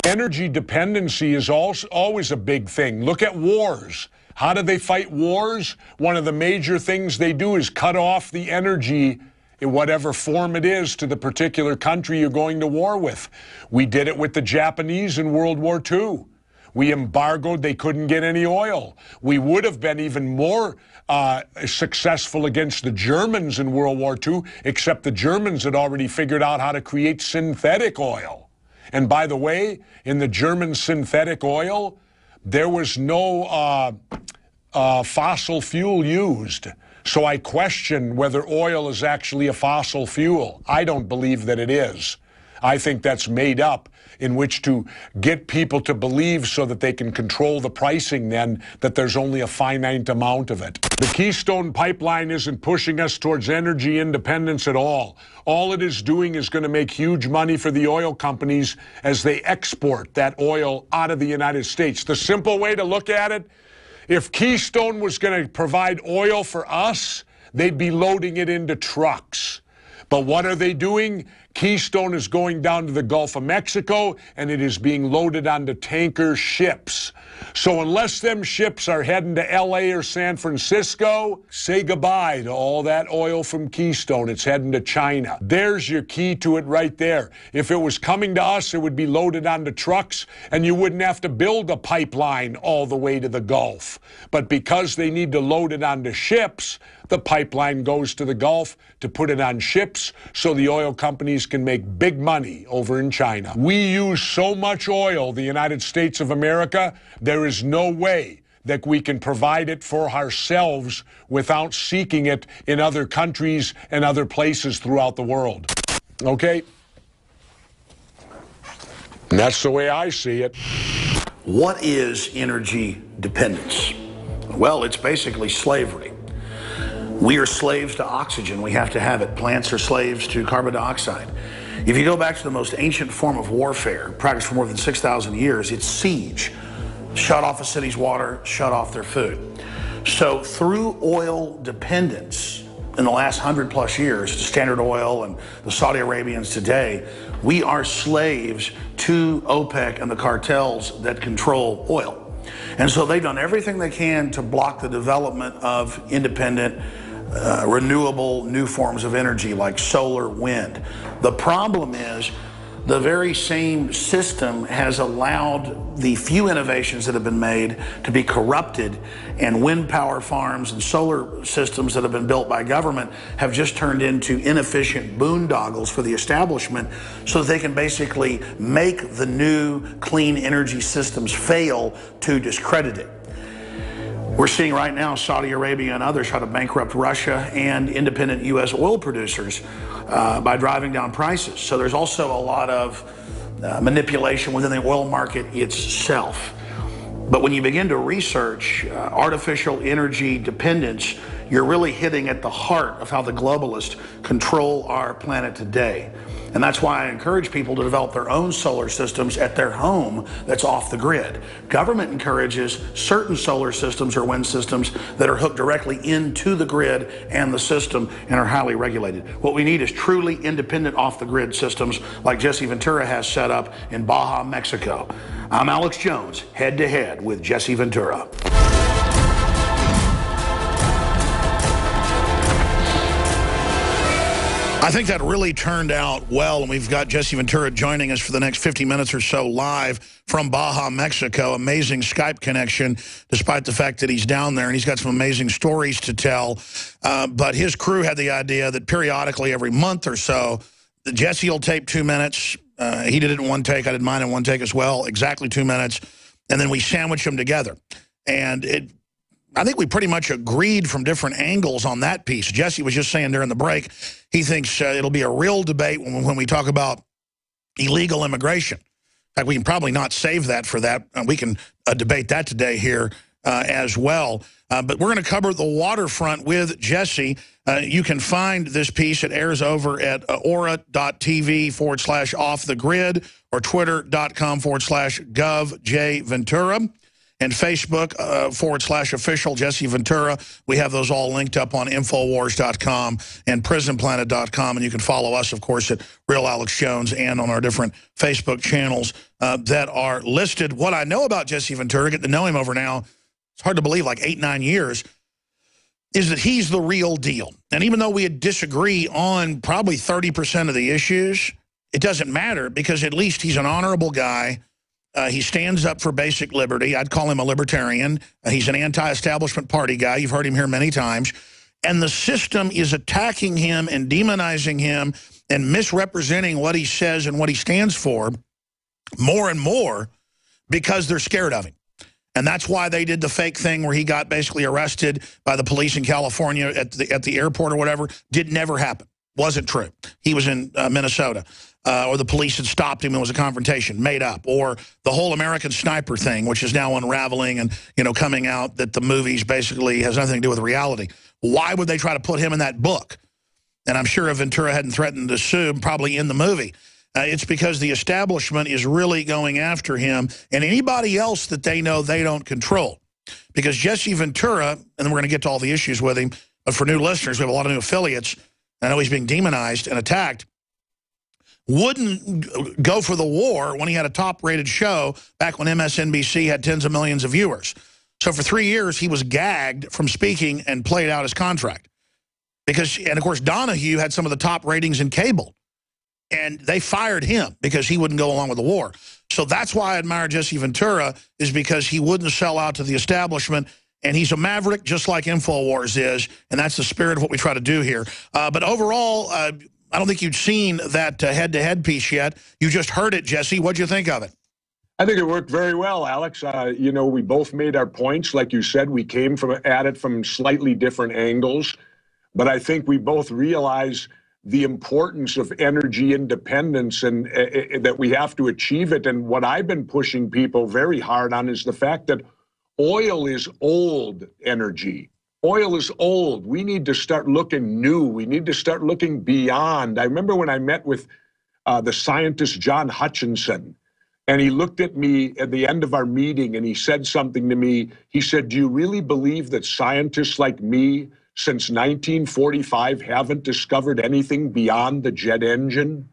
Energy dependency is also always a big thing. Look at wars. How do they fight wars? One of the major things they do is cut off the energy in whatever form it is to the particular country you're going to war with. We did it with the Japanese in World War II. We embargoed, they couldn't get any oil. We would have been even more successful against the Germans in World War II, except the Germans had already figured out how to create synthetic oil. And by the way, in the German synthetic oil, there was no fossil fuel used. So I question whether oil is actually a fossil fuel. I don't believe that it is. I think that's made up in which to get people to believe so that they can control the pricing then, that there's only a finite amount of it. The Keystone Pipeline isn't pushing us towards energy independence at all. All it is doing is going to make huge money for the oil companies as they export that oil out of the United States. The simple way to look at it, if Keystone was going to provide oil for us, they'd be loading it into trucks. But what are they doing? Keystone is going down to the Gulf of Mexico, and it is being loaded onto tanker ships. So unless them ships are heading to LA or San Francisco, say goodbye to all that oil from Keystone. It's heading to China. There's your key to it right there. If it was coming to us, it would be loaded onto trucks, and you wouldn't have to build a pipeline all the way to the Gulf. But because they need to load it onto ships, the pipeline goes to the Gulf to put it on ships so the oil companies can make big money over in China. We use so much oil, the United States of America, there is no way that we can provide it for ourselves without seeking it in other countries and other places throughout the world. Okay? And that's the way I see it. What is energy dependence? Well, it's basically slavery. We are slaves to oxygen. We have to have it. Plants are slaves to carbon dioxide. If you go back to the most ancient form of warfare, practiced for more than 6,000 years, it's siege. Shut off a city's water, shut off their food. So through oil dependence in the last 100+ years, Standard Oil and the Saudi Arabians today, we are slaves to OPEC and the cartels that control oil. And so they've done everything they can to block the development of independent, renewable new forms of energy like solar, wind. The problem is the very same system has allowed the few innovations that have been made to be corrupted, and wind power farms and solar systems that have been built by government have just turned into inefficient boondoggles for the establishment so that they can basically make the new clean energy systems fail to discredit it. We're seeing right now Saudi Arabia and others try to bankrupt Russia and independent U.S. oil producers by driving down prices. So there's also a lot of manipulation within the oil market itself. But when you begin to research artificial energy dependence, you're really hitting at the heart of how the globalists control our planet today. And that's why I encourage people to develop their own solar systems at their home that's off the grid. Government encourages certain solar systems or wind systems that are hooked directly into the grid and the system and are highly regulated. What we need is truly independent off-the-grid systems like Jesse Ventura has set up in Baja, Mexico. I'm Alex Jones, head-to-head with Jesse Ventura. I think that really turned out well, and we've got Jesse Ventura joining us for the next 50 minutes or so live from Baja, Mexico. Amazing Skype connection, despite the fact that he's down there, and he's got some amazing stories to tell. But his crew had the idea that periodically, every month or so, Jesse will tape 2 minutes. He did it in one take. I did mine in one take as well, exactly 2 minutes. And then we sandwich them together. And I think we pretty much agreed from different angles on that piece. Jesse was just saying during the break, he thinks it'll be a real debate when we talk about illegal immigration. In fact, we can probably not save that for that. We can debate that today here as well. But we're going to cover the waterfront with Jesse. You can find this piece. It airs over at aura.tv/offthegrid or twitter.com/govjventura. and Facebook /official Jesse Ventura. We have those all linked up on Infowars.com and PrisonPlanet.com. And you can follow us, of course, at Real Alex Jones and on our different Facebook channels that are listed. What I know about Jesse Ventura, getting to know him over now, it's hard to believe, like 8, 9 years, is that he's the real deal. And even though we disagree on probably 30% of the issues, it doesn't matter because at least he's an honorable guy. He stands up for basic liberty. I'd call him a libertarian. He's an anti-establishment party guy. You've heard him here many times. And the system is attacking him and demonizing him and misrepresenting what he says and what he stands for more and more because they're scared of him. And that's why they did the fake thing where he got basically arrested by the police in California at the airport or whatever. Did never happen. Wasn't true. He was in Minnesota. Or the police had stopped him and it was a confrontation, made up. Or the whole American Sniper thing, which is now unraveling and, you know, coming out that the movies basically has nothing to do with reality. Why would they try to put him in that book? And I'm sure if Ventura hadn't threatened to sue, probably in the movie. It's because the establishment is really going after him and anybody else that they know they don't control. Because Jesse Ventura, and then we're going to get to all the issues with him, but for new listeners, we have a lot of new affiliates. I know he's being demonized and attacked. Wouldn't go for the war when he had a top-rated show back when MSNBC had tens of millions of viewers. So for 3 years, he was gagged from speaking and played out his contract. And of course, Donahue had some of the top ratings in cable. And they fired him because he wouldn't go along with the war. So that's why I admire Jesse Ventura, is because he wouldn't sell out to the establishment. And he's a maverick just like Infowars is. And that's the spirit of what we try to do here. But overall, I don't think you'd seen that head-to-head piece yet. You just heard it, Jesse. What'd you think of it? I think it worked very well, Alex. You know, we both made our points. Like you said, we came at it from slightly different angles. But I think we both realize the importance of energy independence and that we have to achieve it. And what I've been pushing people very hard on is the fact that oil is old energy. Oil is old. We need to start looking new. We need to start looking beyond. I remember when I met with the scientist John Hutchinson, and he looked at me at the end of our meeting and he said something to me. He said, "Do you really believe that scientists like me since 1945 haven't discovered anything beyond the jet engine?"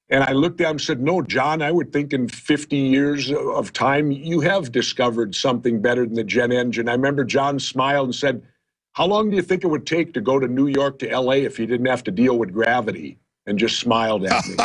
And I looked at him and said, "No, John, I would think in 50 years of time, you have discovered something better than the jet engine." I remember John smiled and said, "How long do you think it would take to go to New York to LA if you didn't have to deal with gravity?" And just smiled at me.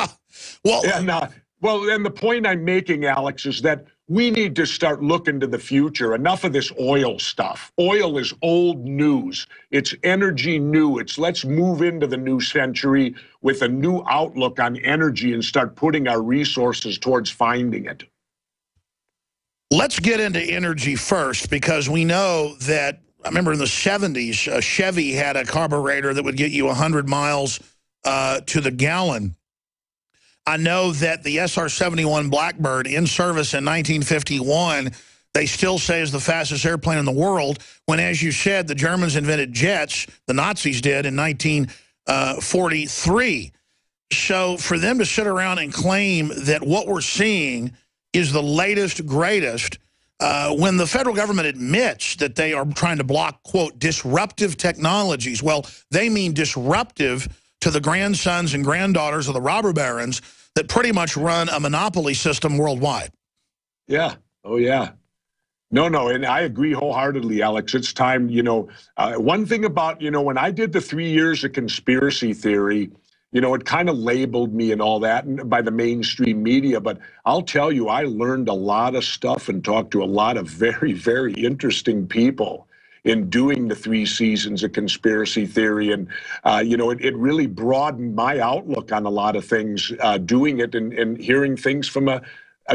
And the point I'm making, Alex, is that we need to start looking to the future. Enough of this oil stuff. Oil is old news. It's energy new. It's let's move into the new century with a new outlook on energy and start putting our resources towards finding it. Let's get into energy first, because we know that, I remember in the 70s, Chevy had a carburetor that would get you 100 miles to the gallon. I know that the SR-71 Blackbird, in service in 1951, they still say is the fastest airplane in the world, when, as you said, the Germans invented jets, the Nazis did, in 1943. So for them to sit around and claim that what we're seeing is the latest, greatest, when the federal government admits that they are trying to block, quote, disruptive technologies, well, they mean disruptive to the grandsons and granddaughters of the robber barons that pretty much run a monopoly system worldwide. Yeah. Oh, yeah. No, and I agree wholeheartedly, Alex. It's time, one thing about, when I did the 3 years of conspiracy theory, it kind of labeled me and all that by the mainstream media. But I'll tell you, I learned a lot of stuff and talked to a lot of very, very interesting people in doing the 3 seasons of conspiracy theory. And, it really broadened my outlook on a lot of things, doing it and hearing things from a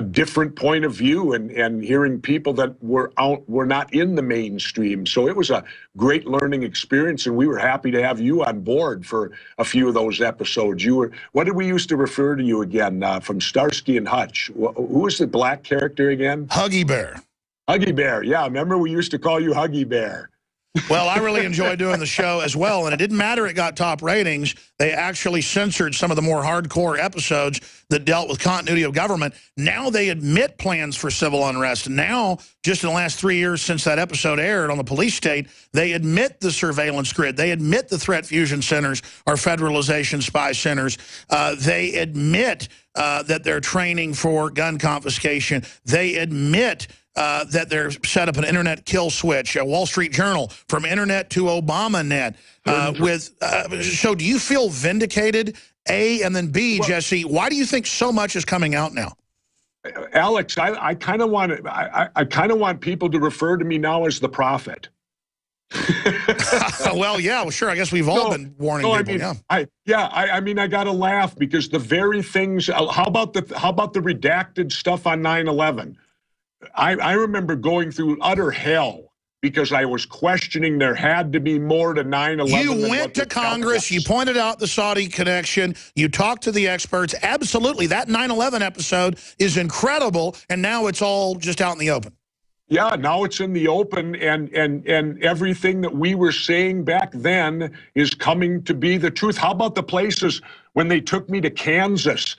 different point of view and hearing people that were not in the mainstream. So it was a great learning experience, and we were happy to have you on board for a few of those episodes. What did we used to refer to you again, from Starsky and Hutch? Who was the black character again? Huggy Bear. Huggy Bear, yeah. Remember we used to call you Huggy Bear. Well, I really enjoy doing the show as well, and it didn't matter it got top ratings. They actually censored some of the more hardcore episodes that dealt with continuity of government. Now they admit plans for civil unrest. Now, just in the last 3 years since that episode aired on the police state, they admit the surveillance grid. They admit the threat fusion centers are federalization spy centers. They admit that they're training for gun confiscation. They admit that they're set up an internet kill switch, a Wall Street Journal, from internet to ObamaNet. So do you feel vindicated, A, and then B, well, Jesse, why do you think so much is coming out now? Alex, I kind of want people to refer to me now as the prophet. Well, yeah, well, sure. I guess we've all been warning people. I mean, I got to laugh because the very things. How about the redacted stuff on 9/11? I remember going through utter hell because I was questioning there had to be more to 9/11. You went to Congress, you pointed out the Saudi connection, you talked to the experts. Absolutely, that 9/11 episode is incredible, and now it's all just out in the open. Yeah, now it's in the open, and everything that we were saying back then is coming to be the truth. How about the places when they took me to Kansas?